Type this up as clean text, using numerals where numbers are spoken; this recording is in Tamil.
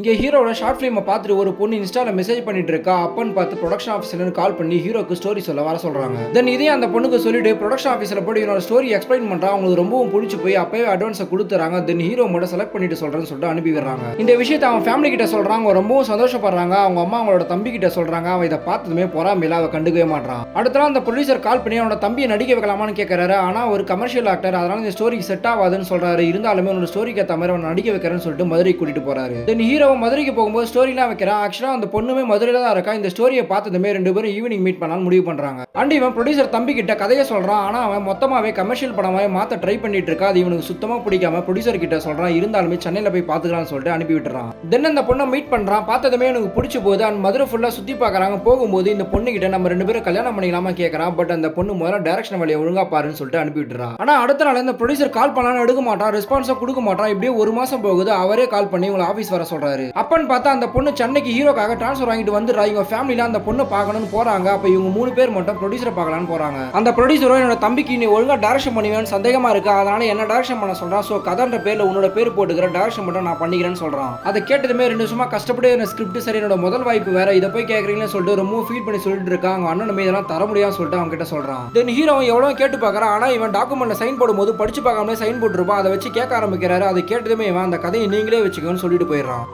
இங்க ஹீரோவோட ஷார்ட் ஃபிலிமை பார்த்துட்டு ஒரு பொண்ணு இன்ஸ்டால மெசேஜ் பண்ணிட்டு இருக்கா. அப்பன்னு பார்த்து ப்ரொடக்ஷன் ஆஃபீஸர்னு கால் பண்ணி ஹீரோக்கு ஸ்டோரி சொல்ல வர சொல்றாங்க. தென் இதே அந்த பொண்ணுக்கு சொல்லிட்டு ப்ரொடக்ஷன் ஆஃபீஸில் போய் இவனோட ஸ்டோரி எக்ஸ்பிளைன் பண்றா. அவங்களுக்கு ரொம்பவும் பிடிச்சி போய் அப்பவே அட்வான்ஸை கொடுத்துறாங்க. தென் ஹீரோ மட்டும் செலக்ட் பண்ணிட்டு சொல்றேன்னு சொல்லிட்டு அனுப்பி விடுறாங்க. இந்த விஷயத்தை அவன் ஃபேமிலி கிட்ட சொல்றாங்க. அவங்க ரொம்பவும் சந்தோஷப்படுறாங்க. அவங்க அம்மா அவங்களோட தம்பி கிட்ட சொல்றாங்க. அவன் இதை பார்த்ததுமே பொறாமையில அவ கண்டுக்கவே மாட்டான். அடுத்த நாள் அந்த ப்ரொடியூசர் கால் பண்ணி அவனோட தம்பியை நடிக்க வைக்கலாமான்னு கேட்கறாரு. ஆனா ஒரு கமர்ஷியல் ஆக்டர், அதனால இந்த ஸ்டோரிக்கு செட் ஆகாதுன்னு சொல்றாரு. இருந்தாலுமே உன்னோட ஸ்டோரிக்கு ஏற்ற மாதிரி அவன் நடிக்க வைக்கிறேன்னு சொல்லிட்டு மதுரை கூட்டிட்டு போறாரு. தென் ஹீரோ மதுரைக்கு போகும்போது ஸ்டோரிலாம் வைக்கிறான். ஆக்சுவலா அந்த பொண்ணுமே மதுரையில தான் இருக்கா. இந்த ஸ்டோரியை பார்த்ததுமே ரெண்டு பேரும் ஈவினிங் மீட் பண்ணலாம்னு முடிவு பண்றாங்க. அண்ட் இவன் ப்ரொடியூசர் தம்பி கிட்ட கதையை சொல்றான். ஆனா அவன் மொத்தமாவே கமர்ஷியல் படமாவே மாத்த ட்ரை பண்ணிட்டு இருக்கா. அது இவனுக்கு சுத்தமா பிடிக்காம ப்ரொடியூசர் கிட்ட சொல்றான். இருந்தாலுமே சென்னையில போய் பாத்துக்கலாம்னு சொல்லிட்டு அனுப்பி விட்டுறான். தென் அந்த பொண்ணை மீட் பண்றான். பார்த்ததுமே எனக்கு பிடிச்சி போகுது. அண்ட் மதுரை ஃபுல்லா சுத்தி பார்க்கறாங்க. போகும்போது இந்த பொண்ணு கிட்ட நம்ம ரெண்டு பேரும் கல்யாணம் பண்ணிக்கலாமா கேட்கறான். பட் அந்த பொண்ணு முதல்ல டைரக்ஷன் வழியை ஒழுங்கா பாருன்னு சொல்லிட்டு அனுப்பி விட்டுறான். ஆனா அடுத்த நாள் இந்த ப்ரொடியூசர் கால் பண்ணாலும் எடுக்க மாட்டான். ரெஸ்பான்ஸா கொடுக்க மாட்டான். இப்படியே ஒரு மாசம் போகுது. அவரே கால் பண்ணி உங்களை ஆபீஸ் வர சொல்றாரு. அப்பன்னு பார்த்தா அந்த பொண்ணு சென்னைக்கு ஹீரோக்காக ட்ரான்ஸ்ஃபர் வாங்கிட்டு வந்துடுறா. இவங்க ஃபேமிலில அந்த பொண்ணை பார்க்கணும்னு போறாங்க. அப்ப இவங்க 3 பேர் மட்டும் ப்ரொடியூசரை பார்க்கலாம்னு போறாங்க. அந்த ப்ரொடியூசரும் என்னோட தம்பிக்கு நீ ஒழுங்கா டைரக்ஷன் பண்ணுவேன்னு சந்தேகமா இருக்கு. அதனால என்ன டைரக்ஷன் பண்ண சொல்றான். சோ கதான்ற பேர்ல உன்னோட பேர் போட்டுக்கிற டைரக்ஷன் மட்டும் நான் பண்ணிக்கிறேன்னு சொல்றான். அதை கேட்டதுமே 2 வருஷமா கஷ்டப்பட்டு என்ன ஸ்கிரிப்ட் சரி என்னோட முதல் வாய்ப்பு வேற, இதை போய் கேட்கறீங்கன்னு சொல்லிட்டு ரொம்ப ஃபீல் பண்ணி சொல்லிட்டு இருக்கான். அவங்க அண்ணனுமே இதெல்லாம் தர முடியாதுன்னு சொல்லிட்டு அவங்க கிட்ட சொல்றான். தென் ஹீரோ எவ்வளவு கேட்டு பார்க்கறான். ஆனா இவன் டாக்குமெண்ட்ல சைன் போடும்போது படிச்சு பார்க்காமலே சைன் போட்டுருப்பான். அதை வச்சு கேட்க ஆரம்பிக்கிறாரு. அதை கேட்டதுமே இவன் அந்த கதையை நீங்களே வச்சுக்கோன்னு சொல்லிட்டு போயிடுறான்.